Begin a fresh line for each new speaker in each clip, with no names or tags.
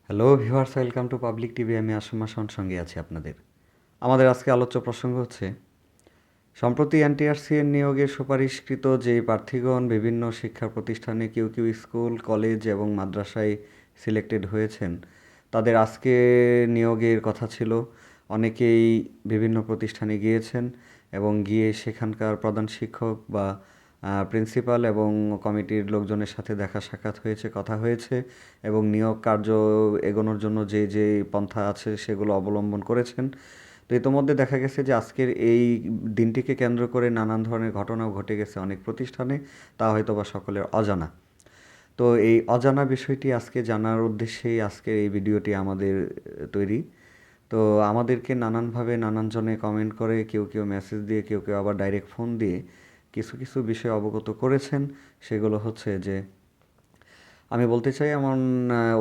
Hello viewers, welcome to public TV. আমি আসম মাসুদ সঙ্গে আছি আপনাদের। আমাদের আজকে আলোচ্য প্রসঙ্গ হচ্ছে সম্প্রতি এনটিআরসি এর নিয়োগের সুপারিশকৃত যে প্রার্থীগণ বিভিন্ন শিক্ষা প্রতিষ্ঠানে কেউ কেউ স্কুল, কলেজ এবং মাদ্রাসায় সিলেক্টেড হয়েছেন, তাদের আজকে নিয়োগের কথা ছিল। অনেকেই বিভিন্ন প্রতিষ্ঠানে গিয়েছেন এবং গিয়ে সেখানকার প্রধান শিক্ষক বা প্রিন্সিপাল এবং কমিটির লোকজনের সাথে দেখা সাক্ষাৎ হয়েছে, কথা হয়েছে এবং নিয়োগ কার্য এগোনোর জন্য যে যে পন্থা আছে সেগুলো অবলম্বন করেছেন। তো ইতোমধ্যে দেখা গেছে যে আজকের এই দিনটিকে কেন্দ্র করে নানান ধরনের ঘটনাও ঘটে গেছে অনেক প্রতিষ্ঠানে, তা হয়তো বা সকলের অজানা। তো এই অজানা বিষয়টি আজকে জানার উদ্দেশ্যেই আজকের এই ভিডিওটি আমাদের তৈরি। তো আমাদেরকে নানানভাবে নানানজনে কমেন্ট করে, কেউ কেউ মেসেজ দিয়ে, কেউ কেউ আবার ডাইরেক্ট ফোন দিয়ে কিছু কিছু বিষয় অবগত করেছেন। সেগুলো হচ্ছে যে আমি বলতে চাই এমন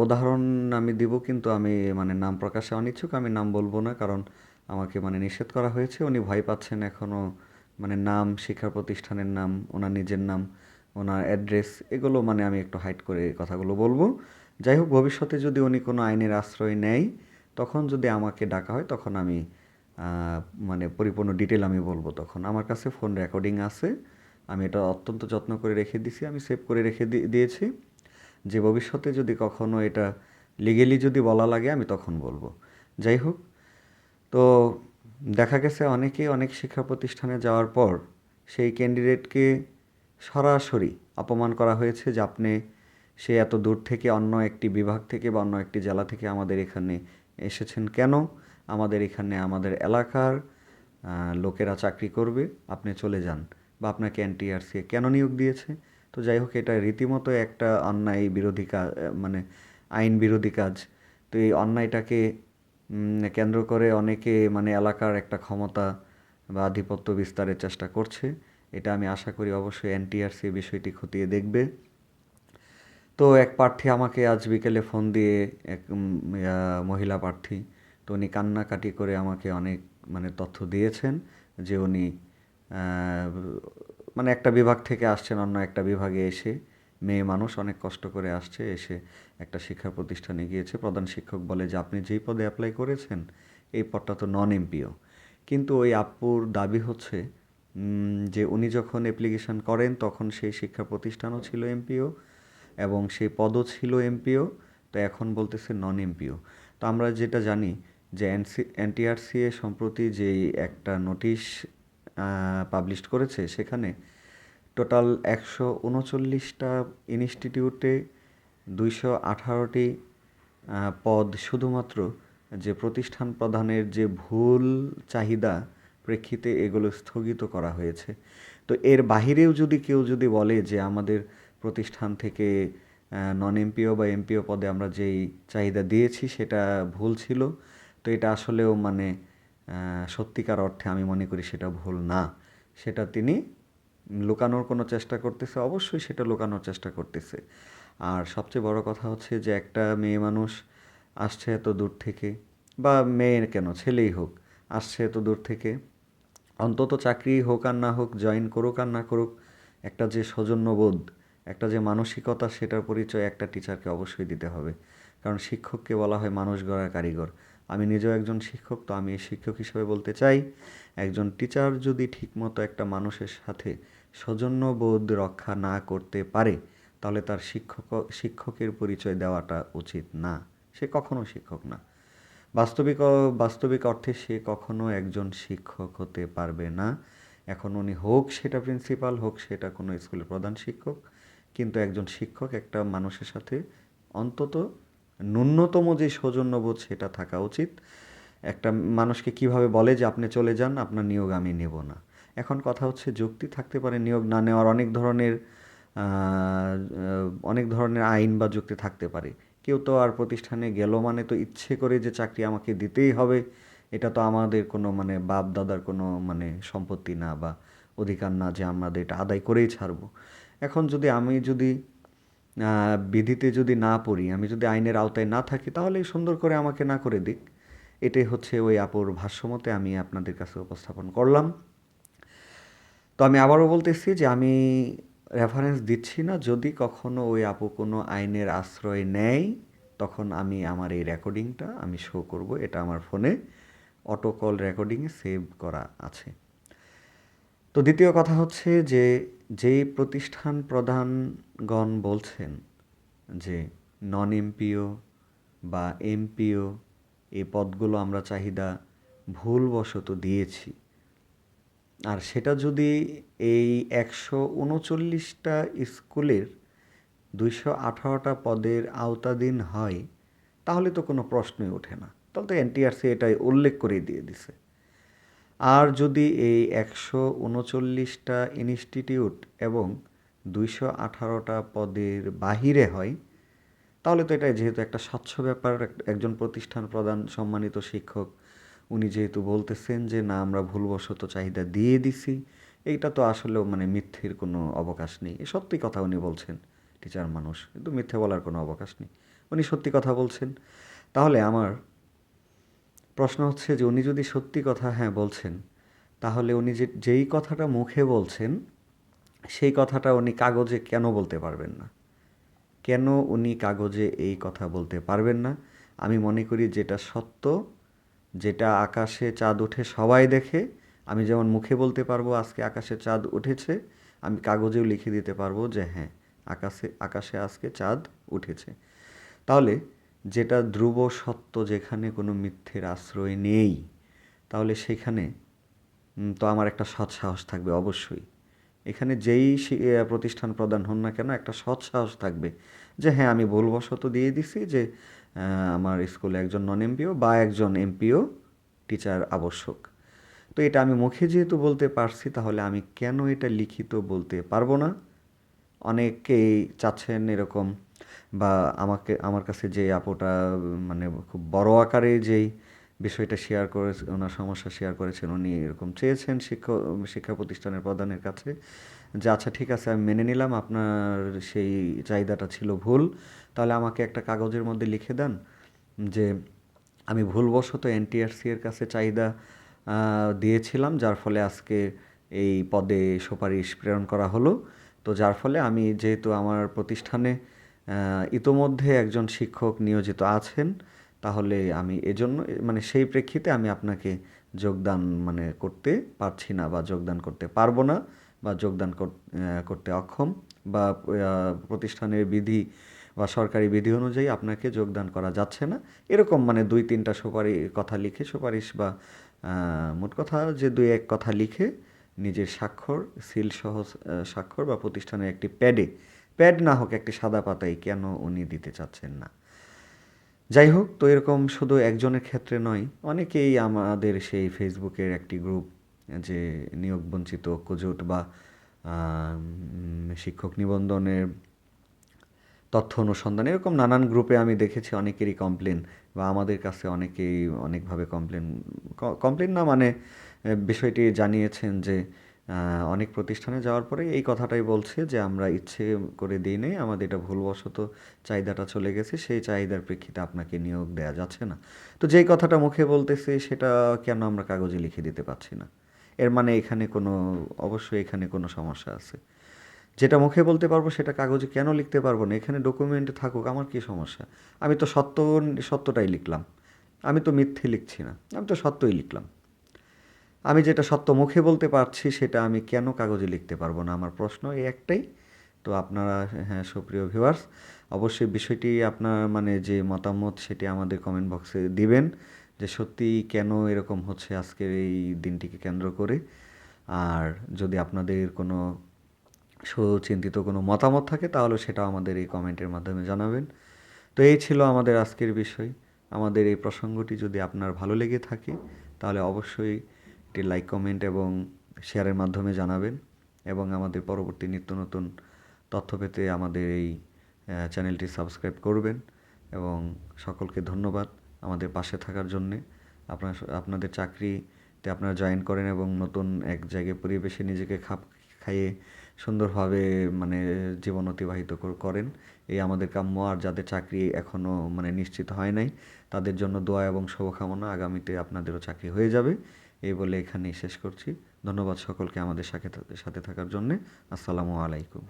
উদাহরণ আমি দিব, কিন্তু আমি নাম প্রকাশে অনিচ্ছুক। আমি নাম বলবো না, কারণ আমাকে নিষেধ করা হয়েছে। উনি ভয় পাচ্ছেন এখনও, নাম, শিক্ষা প্রতিষ্ঠানের নাম, ওনার নিজের নাম, ওনার অ্যাড্রেস, এগুলো আমি একটু হাইড করে কথাগুলো বলবো। যাই হোক, ভবিষ্যতে যদি উনি কোনো আইনের আশ্রয় নেয়, তখন যদি আমাকে ডাকা হয়, তখন আমি আহ, পরিপূর্ণ ডিটেল আমি বলবো। তখন আমার কাছে ফোন রেকর্ডিং আছে, আমি এটা অত্যন্ত যত্ন করে রেখে দিছি, আমি সেভ করে রেখে দিয়েছি, যে ভবিষ্যতে যদি কখনো এটা লিগেলি যদি বলা লাগে আমি তখন বলবো। যাই হোক, তো দেখা গেছে অনেকে অনেক শিক্ষা প্রতিষ্ঠানে যাওয়ার পর সেই ক্যান্ডিডেটকে সরাসরি অপমান করা হয়েছে যে সে এত দূর থেকে, অন্য একটি বিভাগ থেকে বা অন্য একটি জেলা থেকে আমাদের এখানে এসেছেন কেন? আমাদের এখানে আমাদের এলাকার লোকেরা চাকরি করবে, আপনি চলে যান, বা আপনাকে এনটিআরসি কেন নিয়োগ দিয়েছে? তো যাই হোক, এটা রীতিমতো একটা অন্যায় বিরোধী কাজ, আইন বিরোধী কাজ। তো এই অন্যায়টাকে কেন্দ্র করে অনেকে এলাকার একটা ক্ষমতা বা আধিপত্য বিস্তারের চেষ্টা করছে। এটা আমি আশা করি অবশ্যই এনটিআরসি বিষয়টি খতিয়ে দেখবে। তো এক প্রার্থী আমাকে আজ বিকেলে ফোন দিয়ে, এক মহিলা প্রার্থী, তো উনি কান্নাকাটি করে আমাকে অনেক তথ্য দিয়েছেন যে উনি আহ, একটা বিভাগ থেকে আসছেন অন্য একটা বিভাগে এসে, মেয়ে মানুষ অনেক কষ্ট করে আসছে, এসে একটা শিক্ষা প্রতিষ্ঠানে গিয়েছে। প্রধান শিক্ষক বলে যে আপনি যেই পদে অ্যাপ্লাই করেছেন এই পদটা তো নন এমপিও। কিন্তু ওই আপুর দাবি হচ্ছে যে উনি যখন অ্যাপ্লিকেশন করেন তখন সেই শিক্ষা প্রতিষ্ঠানও ছিল এমপিও এবং সেই পদও ছিল এমপিও। তো এখন বলতেছে নন এমপিও। তো আমরা যেটা জানি যে এনটিআরসিএ সম্প্রতি যেই একটা নোটিশ পাবলিশ করেছে, সেখানে টোটাল 139টা ইনস্টিটিউটে 218টি পদ শুধুমাত্র যে প্রতিষ্ঠান প্রধানের যে ভুল চাহিদা প্রেক্ষিতে এগুলো স্থগিত করা হয়েছে। তো এর বাহিরেও যদি কেউ যদি বলে যে আমাদের প্রতিষ্ঠান থেকে নন এমপিও বা এমপিও পদে আমরা যেই চাহিদা দিয়েছি সেটা ভুল ছিল, তো এটা আসলেও সত্যিকার অর্থে আমি মনে করি সেটা ভুল না। সেটা তিনি লুকানোর কোনো চেষ্টা করতেছে, অবশ্যই সেটা লুকানোর চেষ্টা করতেছে। আর সবচেয়ে বড় কথা হচ্ছে যে একটা মেয়ে মানুষ আসছে এত দূর থেকে, বা মেয়ের কেন, ছেলেই হোক, আসছে এত দূর থেকে, অন্তত চাকরি হোক আর না হোক, জয়েন করুক আর না করুক, একটা যে সৌজন্যবোধ, একটা যে মানসিকতা, সেটার পরিচয় একটা টিচারকে অবশ্যই দিতে হবে। কারণ শিক্ষককে বলা হয় মানুষ গড়ার কারিগর। আমি নিজেও একজন শিক্ষক, তো আমি শিক্ষক হিসেবে বলতে চাই, একজন টিচার যদি ঠিকমতো একটা মানুষের সাথে সৌজন্যবোধ রক্ষা না করতে পারে, তাহলে তার শিক্ষকের পরিচয় দেওয়াটা উচিত না। সে কখনো শিক্ষক না। বাস্তবিক বাস্তবিক অর্থে সে কখনো একজন শিক্ষক হতে পারবে না। এখন উনি হোক সেটা প্রিন্সিপাল, হোক সেটা কোনো স্কুলের প্রধান শিক্ষক, কিন্তু একজন শিক্ষক একটা মানুষের সাথে অন্তত ন্যূনতম যে সৌজন্যবোধ সেটা থাকা উচিত। একটা মানুষকে কিভাবে বলে যে আপনি চলে যান, আপনার নিয়োগ আমি নেব না। এখন কথা হচ্ছে, যুক্তি থাকতে পারে নিয়োগ না নেওয়ার, অনেক ধরনের আইন বা যুক্তি থাকতে পারে। কেউ তো আর প্রতিষ্ঠানে গেল তো ইচ্ছে করে যে চাকরি আমাকে দিতেই হবে, এটা তো আমাদের কোনো বাপ দাদার কোনো সম্পত্তি না বা অধিকার না যে আমাদের এটা আদায় করেই ছাড়বো। এখন আমি যদি বিধিতে যদি না পড়ি, আমি যদি আইনের আওতায় না থাকি, তাহলে সুন্দর করে আমাকে না করে দিক। এটাই হচ্ছে ওই আপুর ভাষ্যমতে আমি আপনাদের কাছে উপস্থাপন করলাম। তো আমি আবারও বলতেছি যে আমি রেফারেন্স দিচ্ছি না। যদি কখনো ওই আপু কোনো আইনের আশ্রয় নেয়, তখন আমি আমার এই রেকর্ডিংটা আমি শো করব। এটা আমার ফোনে অটো কল রেকর্ডিংয়ে সেভ করা আছে। তো দ্বিতীয় কথা হচ্ছে যে যেই প্রতিষ্ঠান প্রধানগণ বলছেন যে নন এমপিও বা এমপিও এই পদগুলো আমরা চাহিদা ভুলবশত দিয়েছি, আর সেটা যদি এই 139টা স্কুলের 218টা পদের আওতাধীন হয়, তাহলে তো কোনো প্রশ্নই ওঠে না। তাহলে তো এনটিআরসি এটাই উল্লেখ করে দিয়ে দিছে। আর যদি এই 139টা ইনস্টিটিউট এবং 218টা পদের বাহিরে হয়, তাহলে তো এটা যেহেতু একটা স্বচ্ছ ব্যাপার, একজন প্রতিষ্ঠান প্রধান সম্মানিত শিক্ষক উনি যেহেতু বলতেছেন যে না আমরা ভুলবশত চাহিদা দিয়ে দিছি, এইটা তো আসলেও মানে মিথ্যের কোনো অবকাশ নেই। সত্যি কথা উনি বলছেন, টিচার মানুষ, কিন্তু মিথ্যে বলার কোনো অবকাশ নেই, উনি সত্যি কথা বলছেন। তাহলে আমার প্রশ্ন হচ্ছে যে উনি যদি সত্যি কথা বলছেন, তাহলে উনি যেই কথাটা মুখে বলছেন সেই কথাটা উনি কাগজে কেন বলতে পারবেন না? কেন উনি কাগজে এই কথা বলতে পারবেন না? আমি মনে করি যেটা সত্য, যেটা আকাশে চাঁদ ওঠে সবাই দেখে, আমি যেমন মুখে বলতে পারবো আজকে আকাশে চাঁদ উঠেছে, আমি কাগজেও লিখে দিতে পারবো যে হ্যাঁ আকাশে আজকে চাঁদ উঠেছে। তাহলে যেটা ধ্রুব সত্য, যেখানে কোনো মিথ্যের আশ্রয় নেই, তাহলে সেখানে তো আমার একটা সৎ সাহস থাকবে অবশ্যই। এখানে যেই প্রতিষ্ঠান প্রদান হন না কেন, একটা সৎ সাহস থাকবে যে হ্যাঁ আমি ভুলবশত দিয়ে দিছি যে আমার স্কুলে একজন নন এমপিও বা একজন এমপিও টিচার আবশ্যক। তো এটা আমি মুখে যেহেতু বলতে পারছি, তাহলে আমি কেন এটা লিখিত বলতে পারবো না? অনেকেই চাচ্ছেন এরকম, বা আমার কাছে যে আপুটা মানে খুব বড় আকারে যেই বিষয়টা শেয়ার করে, ওনার সমস্যা শেয়ার করেছেন, উনি এরকম চেয়েছেন শিক্ষা প্রতিষ্ঠানের প্রধানের কাছে যে আচ্ছা ঠিক আছে আমি মেনে নিলাম আপনার সেই চাহিদাটা ছিল ভুল, তাহলে আমাকে একটা কাগজের মধ্যে লিখে দেন যে আমি ভুলবশত এনটিআরসি এর কাছে চাহিদা দিয়েছিলাম, যার ফলে আজকে এই পদে সুপারিশ প্রেরণ করা হলো। তো যার ফলে আমি যেহেতু আমার প্রতিষ্ঠানে ইতোমধ্যে একজন শিক্ষক নিয়োজিত আছেন, তাহলে আমি এজন্য মানে সেই প্রেক্ষিতে আমি আপনাকে যোগদান মানে করতে পারছি না বা যোগদান করতে পারবো না, বা যোগদান করতে অক্ষম, বা প্রতিষ্ঠানের বিধি বা সরকারি বিধি অনুযায়ী আপনাকে যোগদান করা যাচ্ছে না, এরকম মানে 2-3টা কথা লিখে সুপারিশ বা মোট কথা যে 2-1 কথা লিখে নিজের স্বাক্ষর সিল সহ স্বাক্ষর বা প্রতিষ্ঠানের একটি প্যাড না হোক একটি সাদা পাতায় কেন উনি দিতে চাচ্ছেন না? যাই হোক, তো এরকম শুধু একজনের ক্ষেত্রে নয়, অনেকেই আমাদের সেই ফেসবুকের একটি গ্রুপ যে নিয়োগ বঞ্চিত ঐক্যজোট বা শিক্ষক নিবন্ধনের তথ্য অনুসন্ধান, এরকম নানান গ্রুপে আমি দেখেছি অনেকেরই কমপ্লেন, বা আমাদের কাছে অনেকেই অনেকভাবে কমপ্লেন না মানে বিষয়টি জানিয়েছেন যে অনেক প্রতিষ্ঠানে যাওয়ার পরে এই কথাটাই বলছে যে আমরা ইচ্ছে করে দিই নাই, আমাদের এটা ভুলবশত চাহিদাটা চলে গেছে, সেই চাহিদার প্রেক্ষিতে আপনাকে নিয়োগ দেওয়া যাচ্ছে না। তো যেই কথাটা মুখে বলতেছে সেটা কেন আমরা কাগজে লিখে দিতে পারছি না? এর মানে অবশ্যই এখানে কোনো সমস্যা আছে। যেটা মুখে বলতে পারবো সেটা কাগজে কেন লিখতে পারবো না? এখানে ডকুমেন্ট থাকুক, আমার কী সমস্যা? আমি তো সত্যটাই লিখলাম, আমি তো মিথ্যে লিখছি না, আমি তো সত্যই লিখলাম। আমি যেটা সত্য মুখে বলতে পারছি সেটা আমি কেন কাগজে লিখতে পারবো না? আমার প্রশ্ন এই একটাই। তো আপনারা, সুপ্রিয় ভিউয়ার্স, অবশ্যই বিষয়টি আপনার মানে যে মতামত সেটি আমাদের কমেন্ট বক্সে দিবেন যে সত্যিই কেন এরকম হচ্ছে আজকের এই দিনটিকে কেন্দ্র করে। আর যদি আপনাদের কোনো সুচিন্তিত কোনো মতামত থাকে তাহলে সেটাও আমাদের এই কমেন্টের মাধ্যমে জানাবেন। তো এই ছিল আমাদের আজকের বিষয়। আমাদের এই প্রসঙ্গটি যদি আপনার ভালো লেগে থাকে তাহলে অবশ্যই একটি লাইক, কমেন্ট এবং শেয়ারের মাধ্যমে জানাবেন, এবং আমাদের পরবর্তী নিত্য নতুন তথ্য পেতে আমাদের এই চ্যানেলটি সাবস্ক্রাইব করবেন। এবং সকলকে ধন্যবাদ আমাদের পাশে থাকার জন্যে। আপনাদের চাকরিতে আপনারা জয়েন করেন এবং নতুন এক জায়গায় পরিবেশে নিজেকে খাপ খাইয়ে সুন্দরভাবে মানে জীবন অতিবাহিত করেন, এই আমাদের কাম্য। আর যাদের চাকরি এখনও মানে নিশ্চিত হয় নাই, তাদের জন্য দোয়া এবং শুভকামনা, আগামীতে আপনাদেরও চাকরি হয়ে যাবে। এই বলে এখানেই শেষ করছি। ধন্যবাদ সকলকে আমাদের সাথে থাকার জন্যে। আসসালামু আলাইকুম।